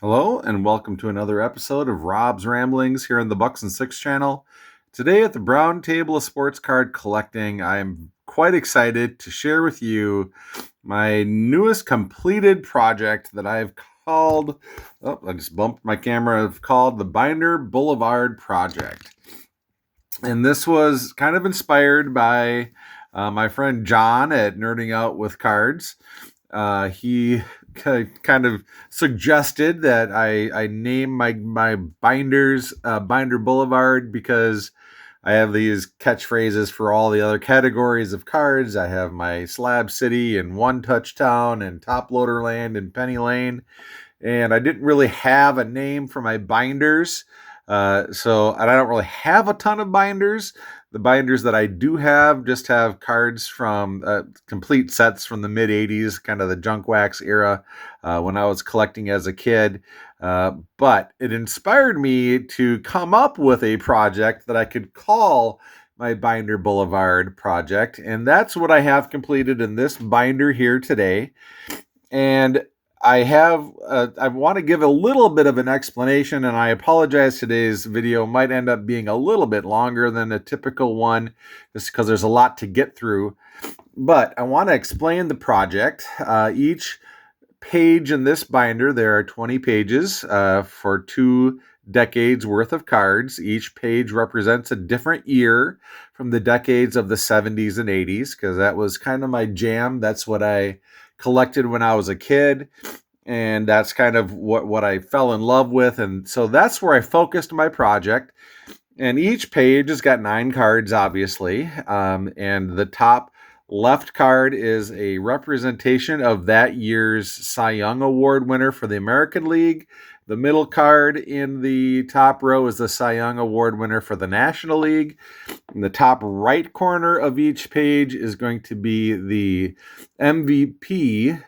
Hello, and welcome to another episode of Rob's Ramblings here on the Bucks and Six channel. Today at the Brown Table of Sports Card Collecting, I am quite excited to share with you my newest completed project that I've called, I just bumped my camera, I've called the Binder Boulevard Project. And this was kind of inspired by my friend John at Nerding Out with Cards. He kind of suggested that I name my binders Binder Boulevard because I have these catchphrases for all the other categories of cards. I have my Slab City and One Touchdown and Top Loader Land and Penny Lane. And I didn't really have a name for my binders. And I don't really have a ton of binders. The binders that I do have just have cards from complete sets from the mid 80s, kind of the junk wax era when I was collecting as a kid. But it inspired me to come up with a project that I could call my Binder Boulevard project. And that's what I have completed in this binder here today. And I want to give a little bit of an explanation, and I apologize. Today's video might end up being a little bit longer than a typical one, just because there's a lot to get through. But I want to explain the project. Each page in this binder, there are 20 pages for 2 decades worth of cards. Each page represents a different year from the decades of the 70s and 80s, because that was kind of my jam. That's what I collected when I was a kid, and that's kind of what I fell in love with, and so that's where I focused my project. And each page has got 9 cards, obviously, and the top left card is a representation of that year's Cy Young Award winner for the American League. The middle card in the top row is the Cy Young Award winner for the National League. In the top right corner of each page is going to be the MVP.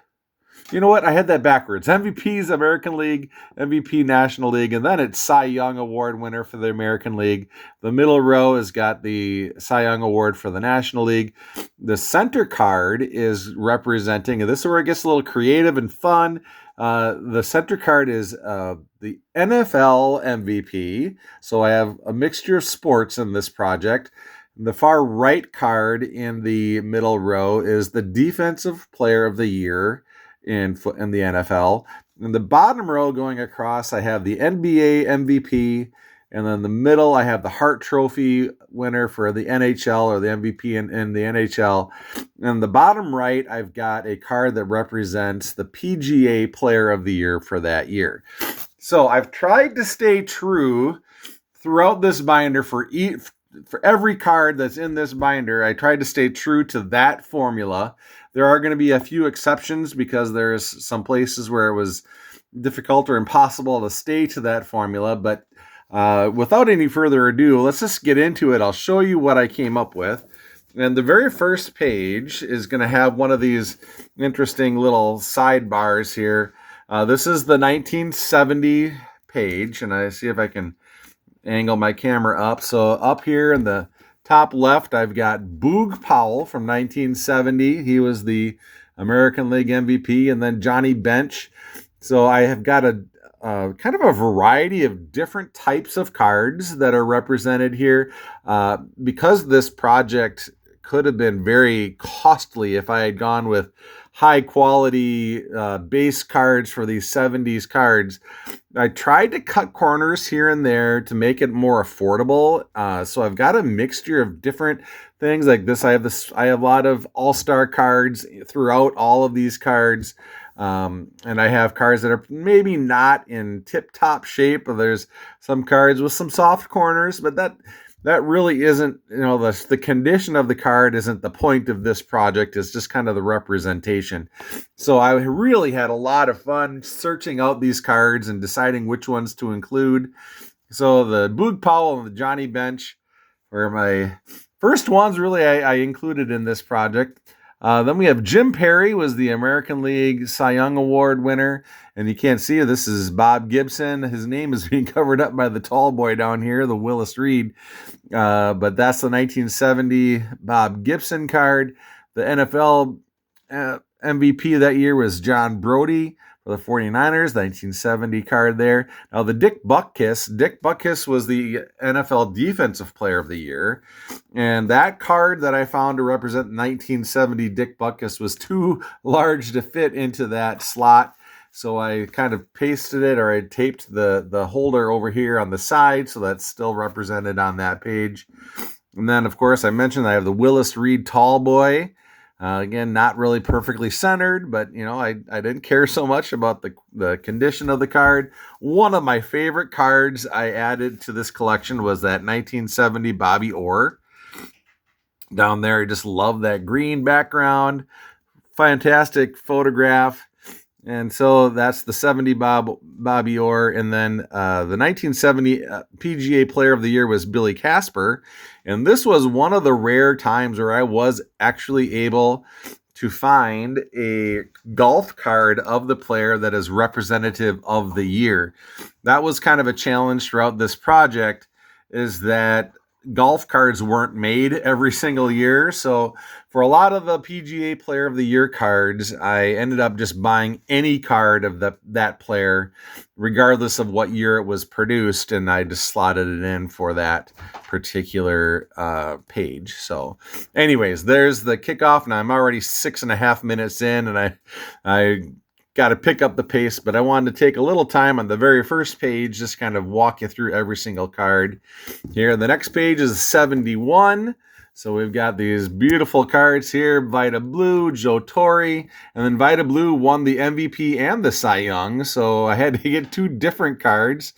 You know what? I had that backwards. MVP's American League, MVP National League, and then it's Cy Young Award winner for the American League. The middle row has got the Cy Young Award for the National League. The center card is representing, and this is where it gets a little creative and fun. The center card is the NFL MVP. So I have a mixture of sports in this project. The far right card in the middle row is the Defensive Player of the Year in the NFL. In the bottom row going across, I have the NBA MVP. And then the middle, I have the Hart Trophy winner for the NHL, or the MVP in the NHL. And the bottom right, I've got a card that represents the PGA Player of the Year for that year. So I've tried to stay true throughout this binder for every card that's in this binder. I tried to stay true to that formula. There are going to be a few exceptions because there's some places where it was difficult or impossible to stay to that formula. But without any further ado, let's just get into it. I'll show you what I came up with. And the very first page is going to have one of these interesting little sidebars here. This is the 1970 page, and I see if I can angle my camera up. So up here in the top left, I've got Boog Powell from 1970. He was the American League MVP, and then Johnny Bench. So I have got a kind of a variety of different types of cards that are represented here. Because this project could have been very costly if I had gone with high quality base cards for these 70s cards, I tried to cut corners here and there to make it more affordable. So I've got a mixture of different things like this. I have a lot of all-star cards throughout all of these cards. And I have cards that are maybe not in tip-top shape. There's some cards with some soft corners, but that really isn't, the condition of the card isn't the point of this project. It's just kind of the representation. So I really had a lot of fun searching out these cards and deciding which ones to include. So the Boog Powell and the Johnny Bench were my first ones really I included in this project. Then we have Jim Perry, was the American League Cy Young Award winner. And you can't see it. This is Bob Gibson. His name is being covered up by the tall boy down here, the Willis Reed. But that's the 1970 Bob Gibson card. The NFL MVP that year was John Brody for the 49ers, 1970 card there. Now the Dick Butkus was the NFL Defensive Player of the Year. And that card that I found to represent 1970 Dick Butkus was too large to fit into that slot. So I kind of pasted it, or I taped the holder over here on the side, so that's still represented on that page. And then, of course, I mentioned I have the Willis Reed Tall Boy. Again, not really perfectly centered, but, I didn't care so much about the condition of the card. One of my favorite cards I added to this collection was that 1970 Bobby Orr. Down there, I just love that green background. Fantastic photograph. And so that's the 70 Bobby Orr. And then the 1970 PGA Player of the Year was Billy Casper. And this was one of the rare times where I was actually able to find a golf card of the player that is representative of the year. That was kind of a challenge throughout this project, is that golf cards weren't made every single year. So for a lot of the PGA Player of the Year cards, I ended up just buying any card of that player, regardless of what year it was produced, and I just slotted it in for that particular page. So anyways, there's the kickoff, and I'm already 6.5 minutes in, and I got to pick up the pace, but I wanted to take a little time on the very first page, just kind of walk you through every single card. Here, the next page is 71. So we've got these beautiful cards here. Vita Blue, Joe Torre, and then Vita Blue won the MVP and the Cy Young. So I had to get two different cards.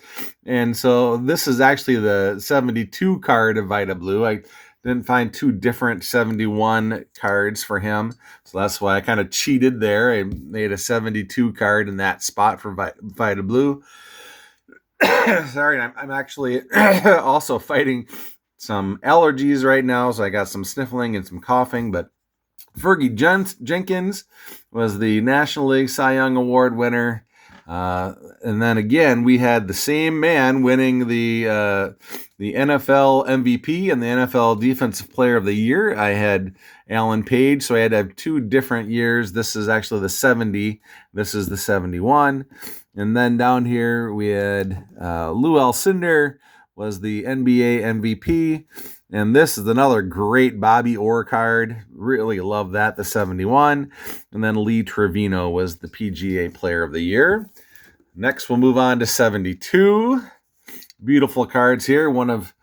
And so this is actually the 72 card of Vita Blue. I didn't find two different 71 cards for him. So that's why I kind of cheated there. I made a 72 card in that spot for Vita Blue. Sorry, I'm actually also fighting some allergies right now, so I got some sniffling and some coughing. But Fergie Jenkins was the National League Cy Young Award winner. And then again, we had the same man winning the NFL MVP and the NFL Defensive Player of the Year. I had Alan Page, so I had to have two different years. This is actually the 70. This is the 71. And then down here, we had Lou Alcindor was the NBA MVP. And this is another great Bobby Orr card. Really love that, the 71. And then Lee Trevino was the PGA Player of the Year. Next, we'll move on to 72. Beautiful cards here. One of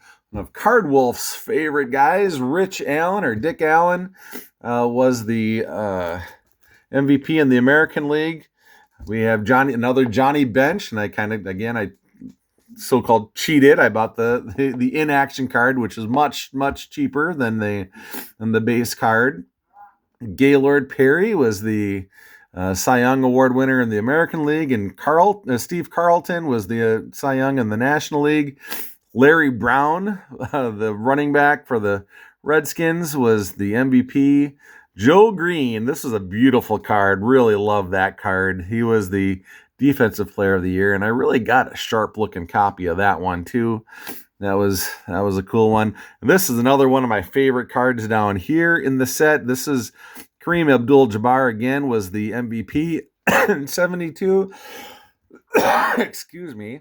Card Wolf's favorite guys, Rich Allen, or Dick Allen, was the MVP in the American League. We have another Johnny Bench, and I so-called cheated. I bought the in-action card, which is much, much cheaper than the base card. Gaylord Perry was the Cy Young Award winner in the American League, and Steve Carlton was the Cy Young in the National League. Larry Brown, the running back for the Redskins, was the MVP. Joe Green, this is a beautiful card. Really love that card. He was the Defensive Player of the Year, and I really got a sharp-looking copy of that one too. That was a cool one. And this is another one of my favorite cards down here in the set. This is Kareem Abdul-Jabbar again, was the MVP in 72. Excuse me.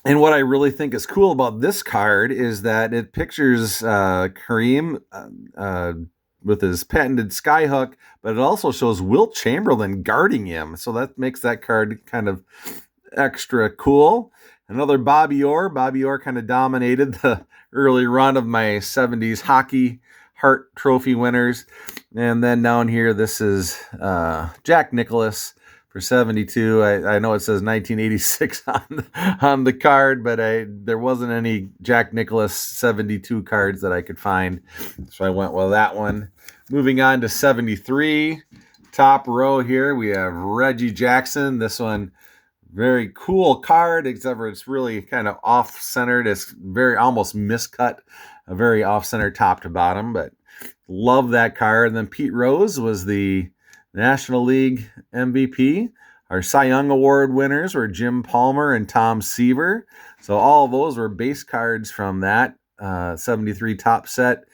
And what I really think is cool about this card is that it pictures Kareem with his patented skyhook, but it also shows Wilt Chamberlain guarding him. So that makes that card kind of extra cool. Another Bobby Orr. Bobby Orr kind of dominated the early run of my 70s hockey Hart Trophy winners. And then down here, this is Jack Nicklaus for 72. I know it says 1986 on the card, but there wasn't any Jack Nicklaus 72 cards that I could find. So I went with that one. Moving on to 73. Top row here, we have Reggie Jackson. This one, very cool card, except for it's really kind of off-centered. It's very almost miscut, a very off-center top to bottom, but love that card. And then Pete Rose was the National League MVP. Our Cy Young Award winners were Jim Palmer and Tom Seaver. So all of those were base cards from that 73 top set.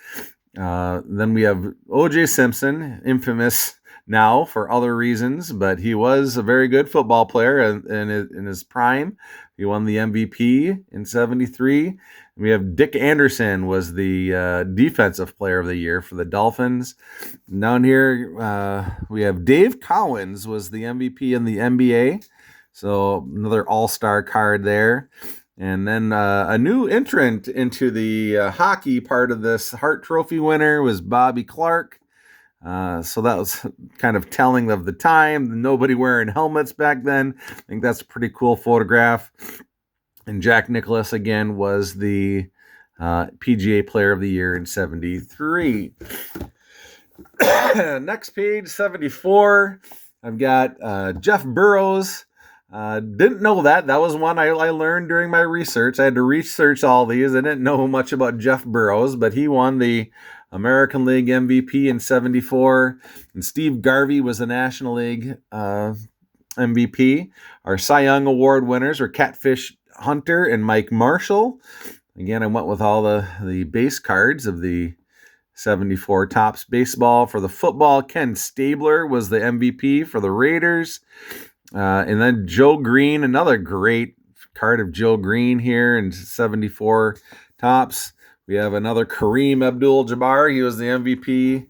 Then we have O.J. Simpson, infamous now for other reasons, but he was a very good football player in his prime. He won the MVP in 73. We have Dick Anderson was the defensive player of the year for the Dolphins. Down here, we have Dave Cowens was the MVP in the NBA. So another all-star card there. And then a new entrant into the hockey part of this Hart Trophy winner was Bobby Clark. So that was kind of telling of the time. Nobody wearing helmets back then. I think that's a pretty cool photograph. And Jack Nicklaus, again, was the PGA Player of the Year in 73. Next page, 74. I've got Jeff Burrows. Didn't know that. That was one I learned during my research. I had to research all these. I didn't know much about Jeff Burrows, but he won the American League MVP in 74. And Steve Garvey was the National League MVP. Our Cy Young Award winners were Catfish Hunter and Mike Marshall. Again, I went with all the base cards of the 74 Topps baseball. For the football, Ken Stabler was the MVP for the Raiders. And then Joe Green, another great card of Joe Green here in 74 Topps. We have another Kareem Abdul-Jabbar. He was the MVP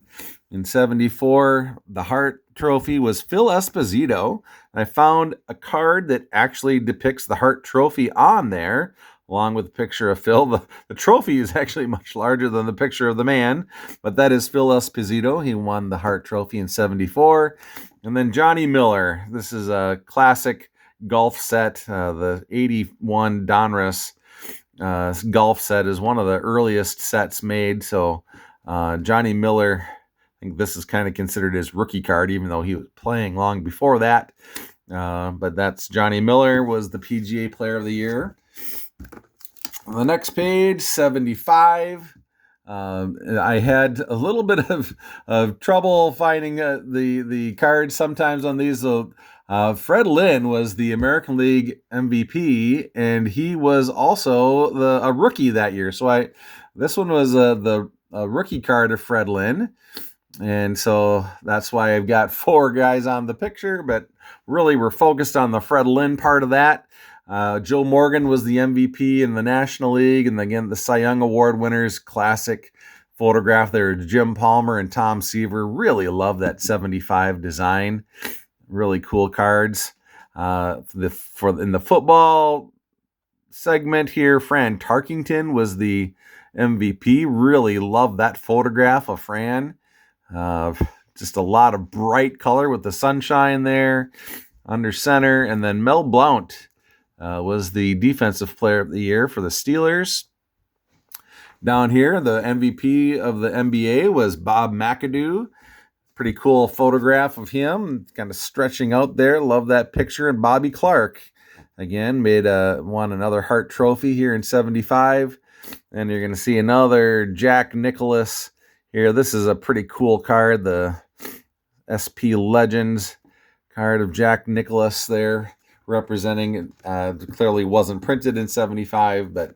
in 74. The Hart Trophy was Phil Esposito. I found a card that actually depicts the Hart Trophy on there, along with a picture of Phil. The trophy is actually much larger than the picture of the man, but that is Phil Esposito. He won the Hart Trophy in 74. And then Johnny Miller. This is a classic golf set. The 81 Donruss golf set is one of the earliest sets made. So Johnny Miller, I think this is kind of considered his rookie card, even though he was playing long before that. But that's Johnny Miller was the PGA Player of the Year. On the next page, 75. I had a little bit of trouble finding the cards sometimes on these. So Fred Lynn was the American League MVP, and he was also a rookie that year. So this one was the rookie card of Fred Lynn. And so that's why I've got 4 guys on the picture, but really we're focused on the Fred Lynn part of that. Joe Morgan was the MVP in the National League, and again, the Cy Young Award winners, classic photograph there. Jim Palmer and Tom Seaver. Really love that 75 design. Really cool cards. In the football segment here, Fran Tarkington was the MVP. Really love that photograph of Fran. Just a lot of bright color with the sunshine there under center. And then Mel Blount was the Defensive Player of the Year for the Steelers. Down here, the MVP of the NBA was Bob McAdoo. Pretty cool photograph of him, kind of stretching out there. Love that picture. And Bobby Clark, again, won another Hart Trophy here in 75. And you're going to see another Jack Nicklaus here. This is a pretty cool card, the SP Legends card of Jack Nicklaus there, representing, clearly wasn't printed in 75, but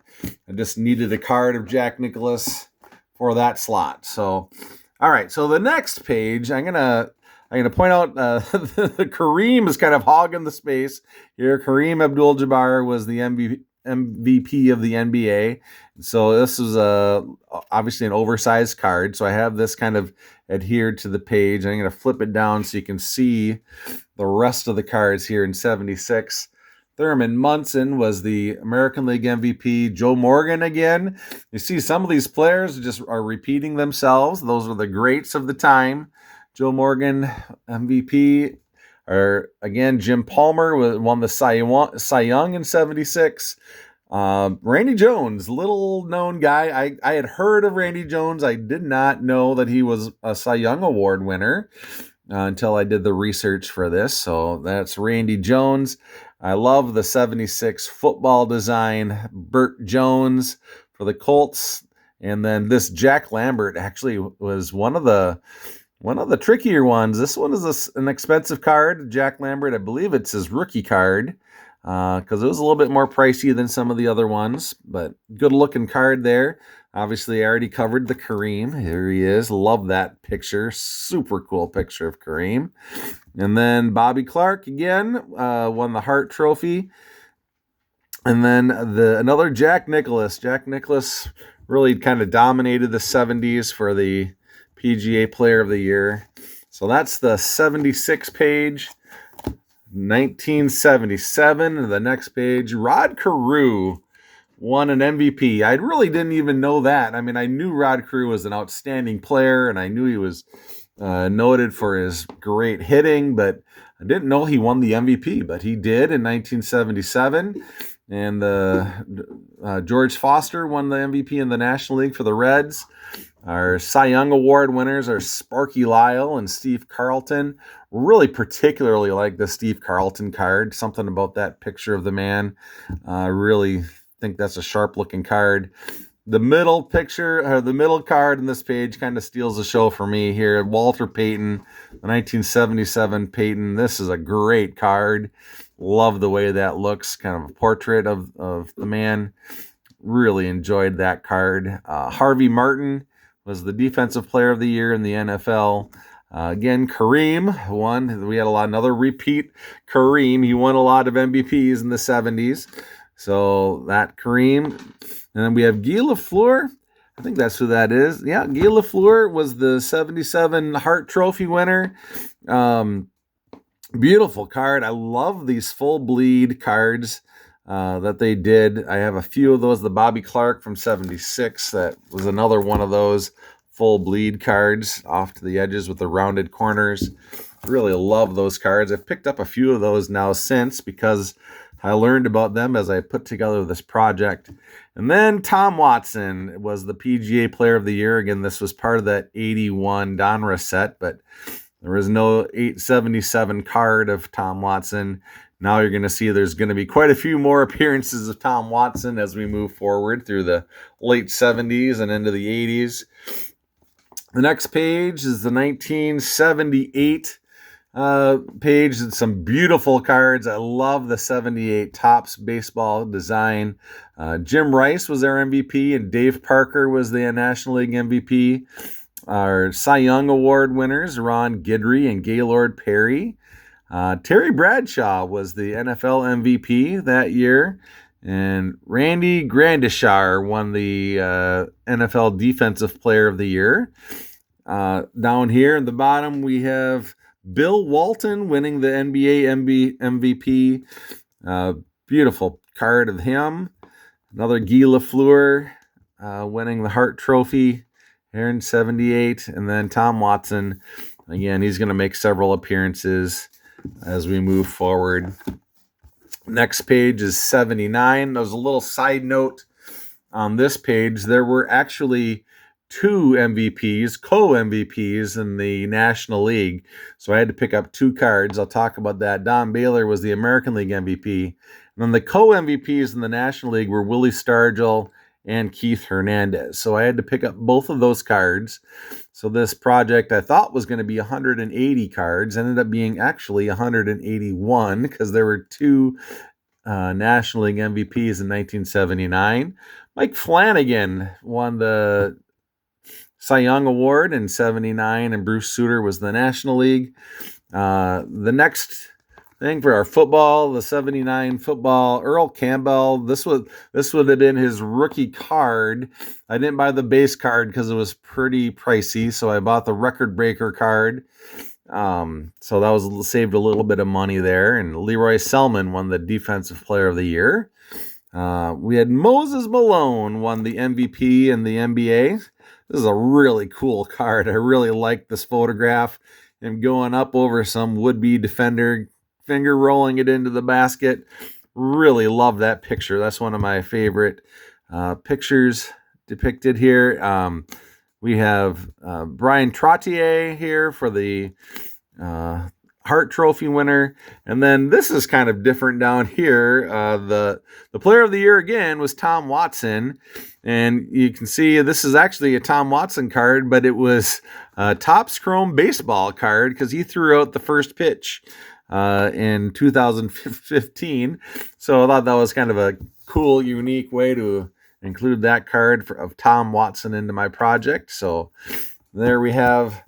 I just needed a card of Jack Nicklaus for that slot. So, all right. So the next page, I'm gonna point out the Kareem is kind of hogging the space here. Kareem Abdul-Jabbar was the MVP of the NBA. So this is obviously an oversized card. So I have this kind of adhered to the page. I'm going to flip it down so you can see the rest of the cards here in 76. Thurman Munson was the American League MVP. Joe Morgan again. You see some of these players just are repeating themselves. Those are the greats of the time. Joe Morgan, MVP. Or again, Jim Palmer won the Cy Young in 76. Randy Jones, little known guy. I had heard of Randy Jones. I did not know that he was a Cy Young Award winner until I did the research for this. So that's Randy Jones. I love the 76 football design. Burt Jones for the Colts. And then this Jack Lambert actually was one of the trickier ones. This one is an expensive card. Jack Lambert, I believe it's his rookie card. because it was a little bit more pricey than some of the other ones, but good looking card there. Obviously, I already covered the Kareem. Here he is. Love that picture. Super cool picture of Kareem. And then Bobby Clark again won the Hart Trophy. And then another Jack Nicklaus. Jack Nicklaus really kind of dominated the 70s for the PGA Player of the Year. So that's the 76 page. 1977. The next page, Rod Carew won an MVP. I really didn't even know that. I mean, I knew Rod Carew was an outstanding player, and I knew he was noted for his great hitting, but I didn't know he won the MVP. But he did in 1977. And George Foster won the MVP in the National League for the Reds. Our Cy Young Award winners are Sparky Lyle and Steve Carlton. Really particularly like the Steve Carlton card. Something about that picture of the man. Really think that's a sharp-looking card. The middle picture, or the middle card in this page kind of steals the show for me here. Walter Payton, the 1977 Payton. This is a great card. Love the way that looks. Kind of a portrait of the man. Really enjoyed that card. Harvey Martin was the Defensive Player of the Year in the NFL. Again, Kareem won. We had another repeat Kareem. He won a lot of MVPs in the 70s. So that Kareem. And then we have Guy Lafleur. I think that's who that is. Yeah, Guy Lafleur was the 77 Hart Trophy winner. Beautiful card. I love these full bleed cards that they did. I have a few of those. The Bobby Clark from 76. That was another one of those full bleed cards off to the edges with the rounded corners. Really love those cards. I've picked up a few of those now since because I learned about them as I put together this project. And then Tom Watson was the PGA Player of the Year. Again, this was part of that 81 Donruss set, but there was no 877 card of Tom Watson. Now you're going to see there's going to be quite a few more appearances of Tom Watson as we move forward through the late 70s and into the 80s. The next page is the 1978 page. And some beautiful cards. I love the 78 Topps baseball design. Jim Rice was their MVP, and Dave Parker was the National League MVP. Our Cy Young Award winners, Ron Guidry and Gaylord Perry. Terry Bradshaw was the NFL MVP that year. And Randy Grandishar won the NFL Defensive Player of the Year. Down here at the bottom, we have Bill Walton winning the NBA MVP. Beautiful card of him. Another Guy Lafleur winning the Hart Trophy here in 78. And then Tom Watson. Again, he's going to make several appearances as we move forward. Next page is 79. There's a little side note on this page. There were actually two MVPs, co-MVPs in the National League. So I had to pick up two cards. I'll talk about that. Don Baylor was the American League MVP. And then the co-MVPs in the National League were Willie Stargell and Keith Hernandez. So I had to pick up both of those cards. So this project I thought was going to be 180 cards, ended up being actually 181 because there were two National League MVPs in 1979. Mike Flanagan won the Cy Young Award in 79, and Bruce Sutter was the National League. The next thing for our football, the 79 football, Earl Campbell. This would have been his rookie card. I didn't buy the base card because it was pretty pricey, so I bought the record breaker card. So that was saved a little bit of money there. And Leroy Selman won the Defensive Player of the Year. We had Moses Malone won the MVP in the NBA. This is a really cool card. I really like this photograph. Him going up over some would-be defender, finger rolling it into the basket. Really love that picture. That's one of my favorite pictures depicted here. We have Brian Trottier here for the Hart Trophy winner. And then this is kind of different down here. The Player of the Year again was Tom Watson. And you can see this is actually a Tom Watson card, but it was a Topps Chrome baseball card because he threw out the first pitch in 2015. So I thought that was kind of a cool, unique way to include that card of Tom Watson into my project. So there we have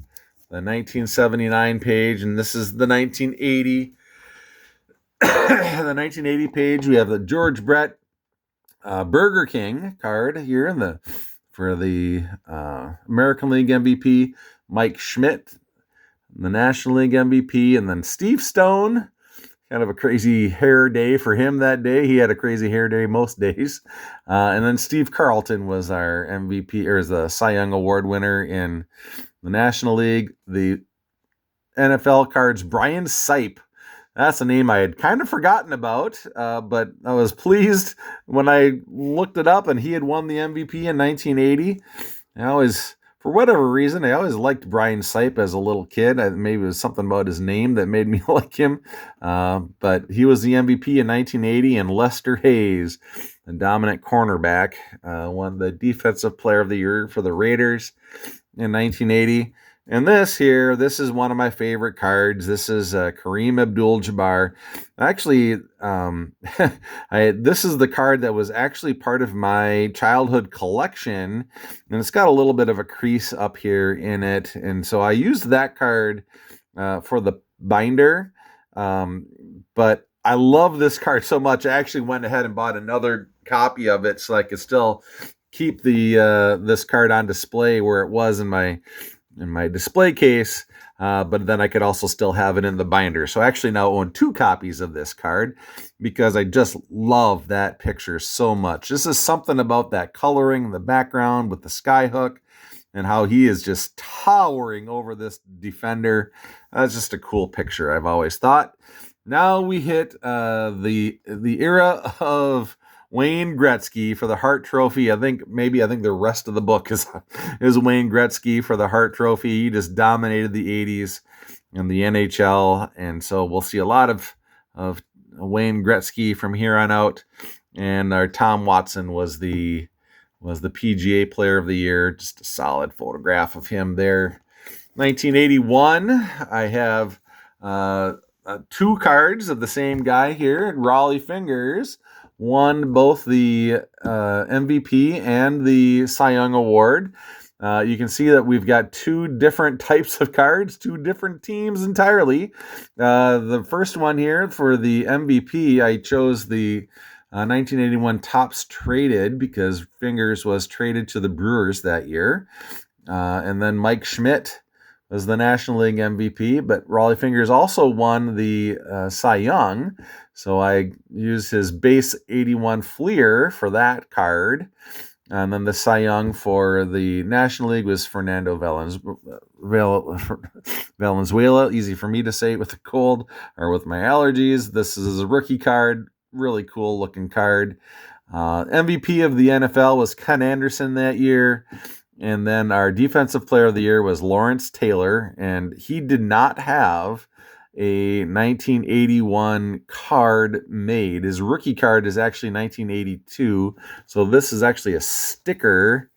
the 1979 page, and this is the 1980. The 1980 page, we have the George Brett Burger King card here for the American League MVP, Mike Schmidt, the National League MVP, and then Steve Stone. Kind of a crazy hair day for him that day. He had a crazy hair day most days. And then Steve Carlton was our MVP, or the Cy Young Award winner in the National League. The NFL cards, Brian Sipe. That's a name I had kind of forgotten about, but I was pleased when I looked it up and he had won the MVP in 1980. I always, for whatever reason, I always liked Brian Sipe as a little kid. Maybe it was something about his name that made me like him. But he was the MVP in 1980, and Lester Hayes, the dominant cornerback, won the Defensive Player of the Year for the Raiders in 1980. And this is one of my favorite cards. This is Kareem Abdul-Jabbar. Actually, this is the card that was actually part of my childhood collection, and it's got a little bit of a crease up here in it. And so I used that card for the binder, but I love this card so much, I actually went ahead and bought another copy of it so I could still keep this card on display where it was in my display case, but then I could also still have it in the binder. So I actually now own 2 copies of this card because I just love that picture so much. This is something about that coloring in the background with the skyhook and how he is just towering over this defender. That's just a cool picture, I've always thought. Now we hit the era of Wayne Gretzky for the Hart Trophy. I think the rest of the book is Wayne Gretzky for the Hart Trophy. He just dominated the 80s and the NHL, and so we'll see a lot of Wayne Gretzky from here on out. And our Tom Watson was the PGA Player of the Year. Just a solid photograph of him there. 1981, I have 2 cards of the same guy here. Rollie Fingers won both the MVP and the Cy Young Award. You can see that we've got 2 different types of cards, 2 different teams entirely. The first one here for the MVP, I chose the 1981 Topps Traded because Fingers was traded to the Brewers that year. And then Mike Schmidt was the National League MVP, but Rollie Fingers also won the Cy Young, so I used his base 81 Fleer for that card. And then the Cy Young for the National League was Fernando Valenzuela. Easy for me to say with the cold or with my allergies. This is a rookie card, really cool looking card. MVP of the NFL was Ken Anderson that year. And then our Defensive Player of the Year was Lawrence Taylor, and he did not have a 1981 card made. His rookie card is actually 1982, so this is actually a sticker,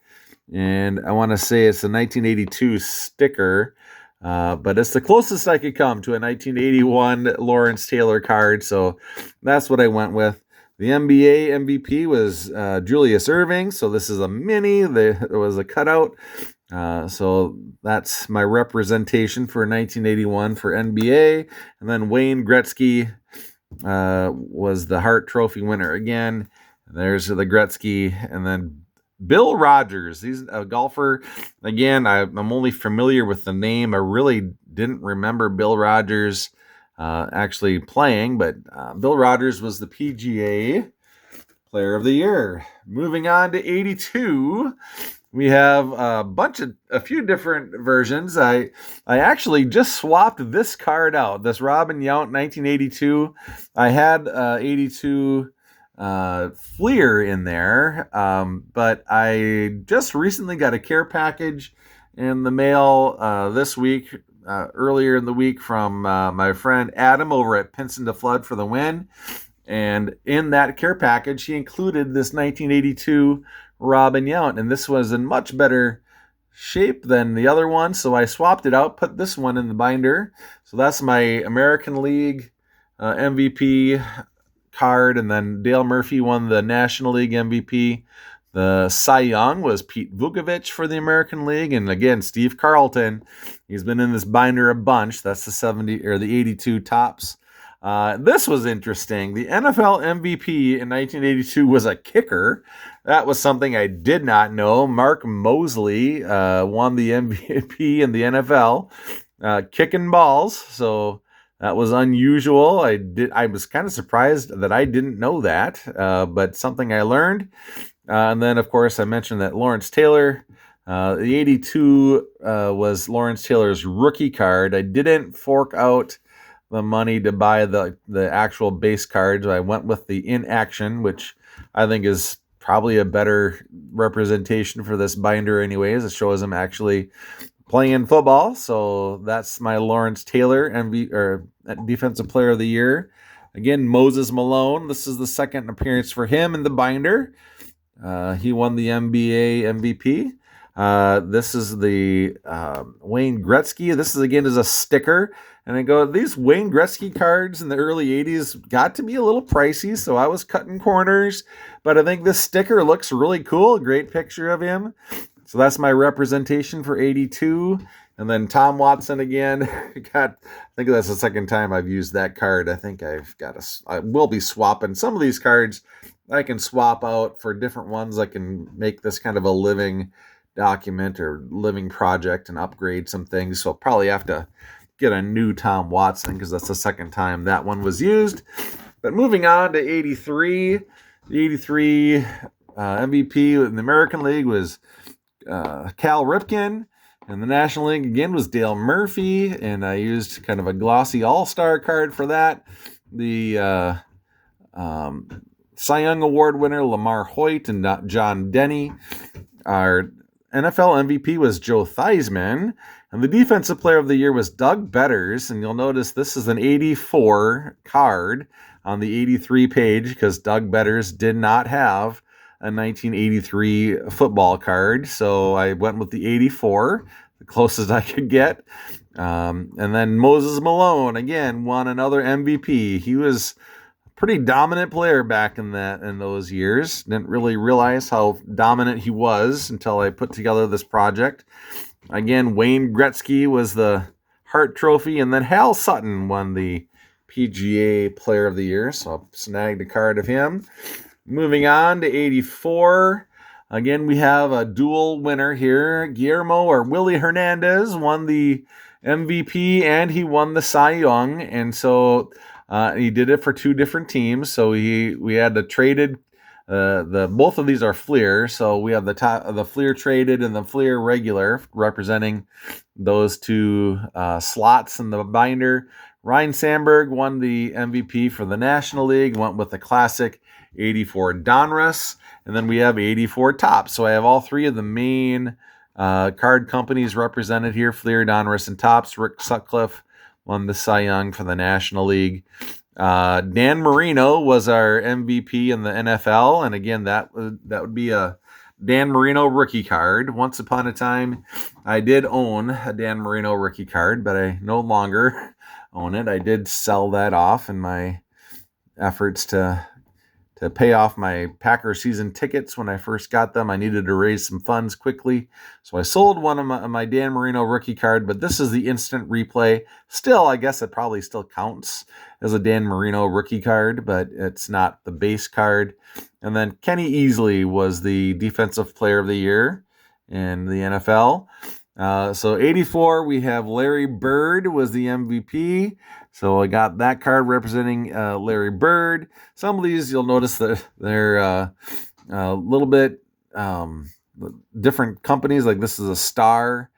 and I want to say it's a 1982 sticker, but it's the closest I could come to a 1981 Lawrence Taylor card, so that's what I went with. The NBA MVP was Julius Erving, so this is a mini. There was a cutout. So that's my representation for 1981 for NBA. And then Wayne Gretzky was the Hart Trophy winner again. There's the Gretzky. And then Bill Rogers. He's a golfer. Again, I'm only familiar with the name. I really didn't remember Bill Rogers actually playing, but Bill Rogers was the PGA Player of the Year. Moving on to 82, we have a few different versions. I actually just swapped this card out, this Robin Yount 1982. I had 82 Fleer in there, but I just recently got a care package in the mail this week. Earlier in the week from my friend Adam over at Pinson to Flood for the Win. And in that care package, he included this 1982 Robin Yount. And this was in much better shape than the other one. So I swapped it out, put this one in the binder. So that's my American League MVP card, and then Dale Murphy won the National League MVP. The Cy Young was Pete Vukovich for the American League, and again, Steve Carlton. He's been in this binder a bunch. That's the 70 or the 82 tops. This was interesting. The NFL MVP in 1982 was a kicker. That was something I did not know. Mark Mosley won the MVP in the NFL, kicking balls. So that was unusual. I was kind of surprised that I didn't know that, but something I learned. And then, of course, I mentioned that Lawrence Taylor, the 82 was Lawrence Taylor's rookie card. I didn't fork out the money to buy the actual base cards. I went with the in action, which I think is probably a better representation for this binder anyways. It shows him actually playing football. So that's my Lawrence Taylor Defensive Player of the Year. Again, Moses Malone. This is the second appearance for him in the binder. He won the NBA MVP. This is the Wayne Gretzky. This is a sticker. And I go, these Wayne Gretzky cards in the early 80s got to be a little pricey, so I was cutting corners. But I think this sticker looks really cool. Great picture of him. So that's my representation for 82. And then Tom Watson again. I think that's the second time I've used that card. I think I will be swapping some of these cards. I can swap out for different ones. I can make this kind of a living document or living project and upgrade some things. So I'll probably have to get a new Tom Watson because that's the second time that one was used. But moving on to 83, the 83 MVP in the American League was Cal Ripken. And the National League again was Dale Murphy, and I used kind of a glossy all-star card for that. The Cy Young Award winner Lamar Hoyt and John Denny. Our NFL MVP was Joe Theismann, and the Defensive Player of the Year was Doug Betters. And you'll notice this is an 84 card on the 83 page because Doug Betters did not have a 1983 football card, so I went with the 84, the closest I could get. And then Moses Malone again won another MVP. He was a pretty dominant player back in those years. Didn't really realize how dominant he was until I put together this project. Again, Wayne Gretzky was the Hart Trophy, and then Hal Sutton won the PGA Player of the Year, so I snagged a card of him. Moving on to 84. Again, we have a dual winner here. Guillermo or Willie Hernandez won the MVP and he won the Cy Young. And so he did it for two different teams. So we had to traded both of these are Fleer. So we have the Fleer traded and the Fleer regular representing those two slots in the binder. Ryan Sandberg won the MVP for the National League, went with the classic 84 Donruss, and then we have 84 Topps. So I have all three of the main card companies represented here, Fleer, Donruss, and Topps. Rick Sutcliffe won the Cy Young for the National League. Dan Marino was our MVP in the NFL, and again, that would be a Dan Marino rookie card. Once upon a time, I did own a Dan Marino rookie card, but I no longer own it. I did sell that off in my efforts to pay off my Packer season tickets when I first got them. I needed to raise some funds quickly, so I sold one of my Dan Marino rookie card, but this is the instant replay. Still, I guess it probably still counts as a Dan Marino rookie card, but it's not the base card. And then Kenny Easley was the Defensive Player of the Year in the NFL. So 84, we have Larry Bird was the MVP. So I got that card representing Larry Bird. Some of these you'll notice that they're a little bit different companies. Like this is a Star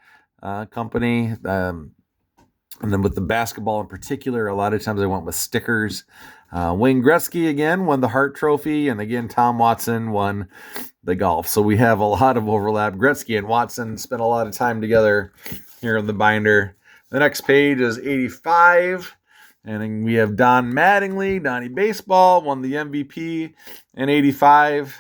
company. And then with the basketball in particular, a lot of times I went with stickers. Wayne Gretzky again won the Hart Trophy. And again, Tom Watson won the golf. So we have a lot of overlap. Gretzky and Watson spent a lot of time together here in the binder. The next page is 85. And then we have Don Mattingly, Donnie Baseball, won the MVP in 85.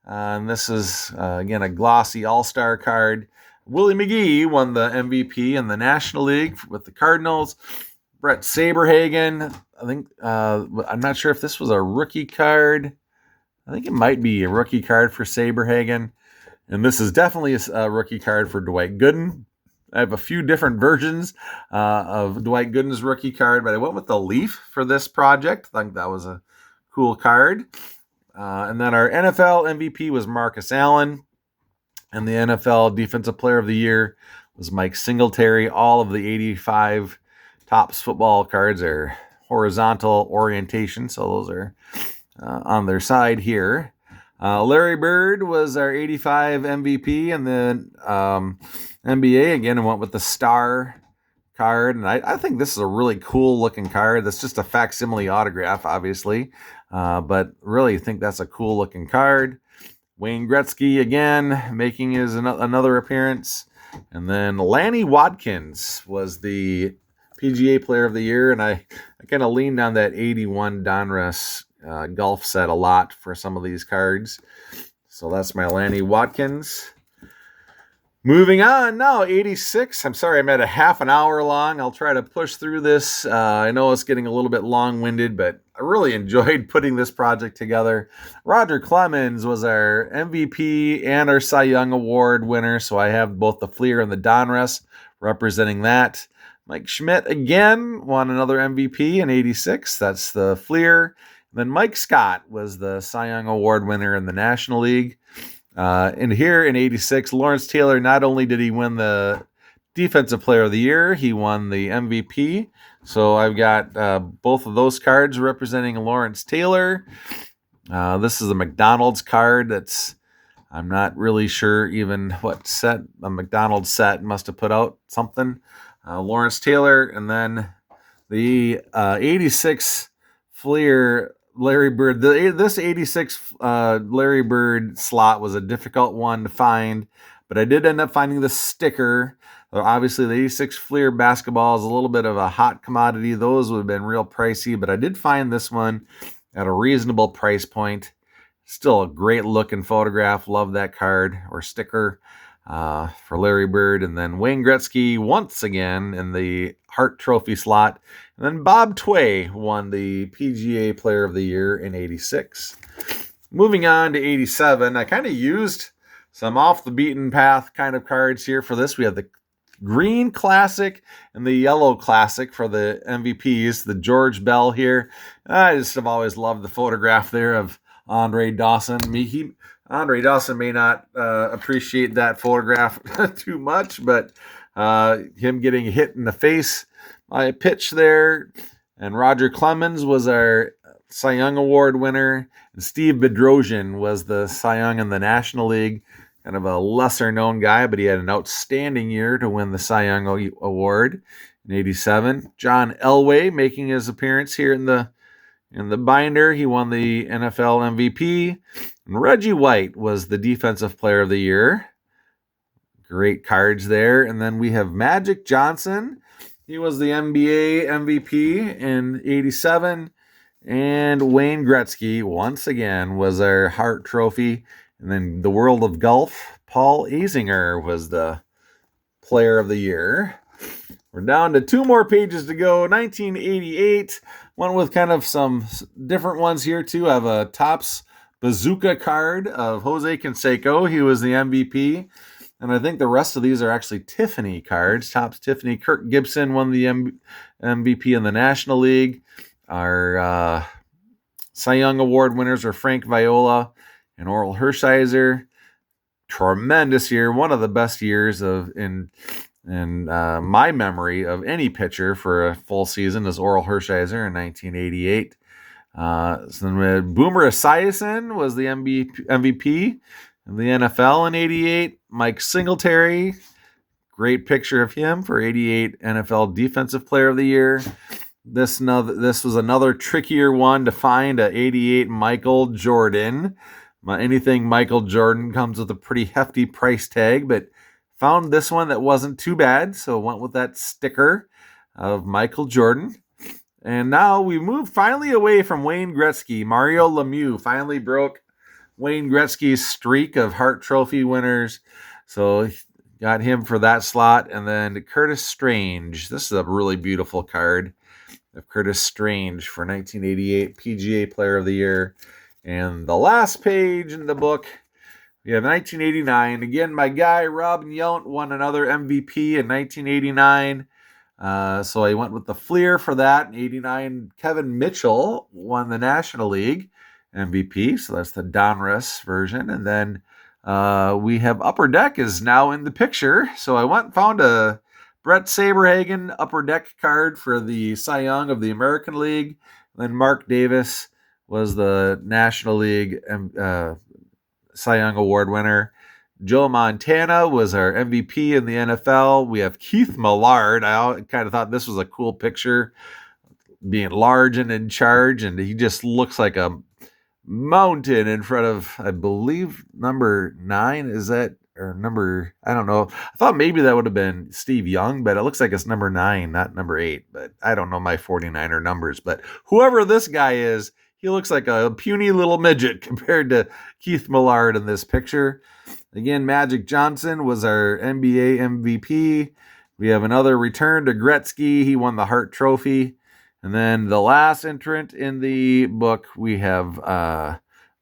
And this is, again, a glossy all-star card. Willie McGee won the MVP in the National League with the Cardinals. Brett Saberhagen I think I'm not sure if this was a rookie card. I think it might be a rookie card for Saberhagen. And this is definitely a rookie card for Dwight Gooden. I have a few different versions of Dwight Gooden's rookie card, but I went with the Leaf for this project. I think that was a cool card. And then our NFL MVP was Marcus Allen. And the NFL Defensive Player of the Year was Mike Singletary. All of the 85 Topps football cards are horizontal orientation, so those are on their side here. Larry Bird was our 85 MVP, and then NBA again went with the star card. And I think this is a really cool looking card. That's just a facsimile autograph, obviously, but really think that's a cool looking card. Wayne Gretzky again making his another appearance. And then Lanny Wadkins was the PGA Player of the Year, and I kind of leaned on that 81 Donruss golf set a lot for some of these cards. So that's my Lanny Wadkins. Moving on now, 86. I'm sorry I'm at a half an hour long. I'll try to push through this. I know it's getting a little bit long-winded, but I really enjoyed putting this project together. Roger Clemens was our MVP and our Cy Young Award winner, so I have both the Fleer and the Donruss representing that. Mike Schmidt again won another MVP in 86. That's the Fleer. And then Mike Scott was the Cy Young Award winner in the National League. And here in 86, Lawrence Taylor, not only did he win the Defensive Player of the Year, he won the MVP. So I've got both of those cards representing Lawrence Taylor. This is a McDonald's card I'm not really sure even what set. A McDonald's set must have put out something. Lawrence Taylor, and then the 86 Fleer Larry Bird. This 86 Larry Bird slot was a difficult one to find, but I did end up finding the sticker. Obviously, the 86 Fleer basketball is a little bit of a hot commodity. Those would have been real pricey, but I did find this one at a reasonable price point. Still a great looking photograph. Love that card or sticker for Larry Bird. And then Wayne Gretzky once again in the Hart Trophy slot. And then Bob Tway won the PGA Player of the Year in 86. Moving on to 87, I kind of used some off the beaten path kind of cards here for this. We have the green classic and the yellow classic for the MVPs, the George Bell here. I just have always loved the photograph there of Andre Dawson. Andre Dawson may not appreciate that photograph too much, but him getting hit in the face by a pitch there. And Roger Clemens was our Cy Young Award winner. And Steve Bedrosian was the Cy Young in the National League. Kind of a lesser-known guy, but he had an outstanding year to win the Cy Young Award in 87. John Elway making his appearance here in the binder. He won the NFL MVP. And Reggie White was the Defensive Player of the Year. Great cards there. And then we have Magic Johnson. He was the NBA MVP in 87. And Wayne Gretzky, once again, was our Hart Trophy. And then the world of golf, Paul Azinger was the Player of the Year. We're down to two more pages to go. 1988. Went with kind of some different ones here, too. I have a Topps Bazooka card of Jose Canseco. He was the MVP. And I think the rest of these are actually Tiffany cards. Topps Tiffany. Kirk Gibson won the MVP in the National League. Our Cy Young Award winners are Frank Viola and Oral Hershiser. Tremendous year. One of the best years in my memory of any pitcher for a full season is Oral Hershiser in 1988. So Boomer Esiason was the MVP of the NFL in 88. Mike Singletary, great picture of him for 88 NFL Defensive Player of the Year. This was another trickier one to find, a 88 Michael Jordan. Anything Michael Jordan comes with a pretty hefty price tag, but found this one that wasn't too bad, so went with that sticker of Michael Jordan. And now we move finally away from Wayne Gretzky. Mario Lemieux finally broke Wayne Gretzky's streak of Hart Trophy winners, so got him for that slot. And then Curtis Strange. This is a really beautiful card. of Curtis Strange for 1988 PGA Player of the Year. And the last page in the book, we have 1989. Again, my guy, Robin Yount, won another MVP in 1989. So I went with the Fleer for that. In 89, Kevin Mitchell won the National League MVP. So that's the Donruss version. And then we have Upper Deck is now in the picture. So I went and found a Brett Saberhagen Upper Deck card for the Cy Young of the American League. And then Mark Davis was the National League Cy Young Award winner. Joe Montana was our MVP in the NFL. We have Keith Millard. I kind of thought this was a cool picture, being large and in charge, and he just looks like a mountain in front of, I believe, number 9. Is that, or number, I don't know. I thought maybe that would have been Steve Young, but it looks like it's number 9, not number 8. But I don't know my 49er numbers. But whoever this guy is, he looks like a puny little midget compared to Keith Millard in this picture. Again, Magic Johnson was our NBA MVP. We have another return to Gretzky. He won the Hart Trophy. And then the last entrant in the book, we have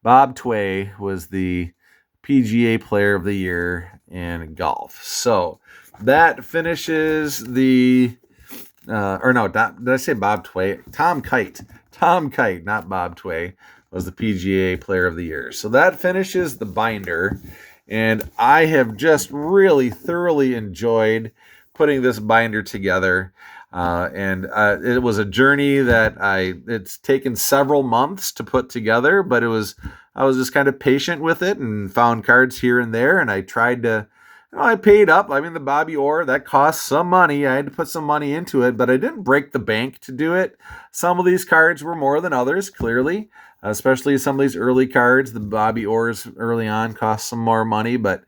Bob Tway was the PGA Player of the Year in golf. So that finishes the, did I say Bob Tway? Tom Kite. Tom Kite, not Bob Tway, was the PGA Player of the Year. So that finishes the binder. And I have just really thoroughly enjoyed putting this binder together. And it was a journey that it's taken several months to put together, but I was just kind of patient with it and found cards here and there. And I tried to, I paid up. I mean, the Bobby Orr, that cost some money. I had to put some money into it, but I didn't break the bank to do it. Some of these cards were more than others, clearly. Especially some of these early cards, the Bobby Orrs early on cost some more money, but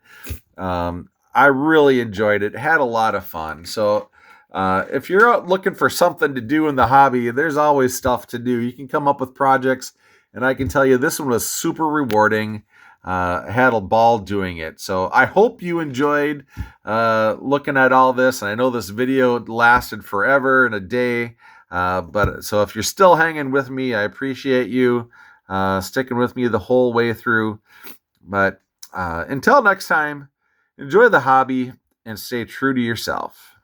I really enjoyed it. Had a lot of fun. So if you're out looking for something to do in the hobby, there's always stuff to do. You can come up with projects, and I can tell you this one was super rewarding. Had a ball doing it. So I hope you enjoyed looking at all this. And I know this video lasted forever and a day. But so if you're still hanging with me, I appreciate you sticking with me the whole way through. But until next time, enjoy the hobby and stay true to yourself.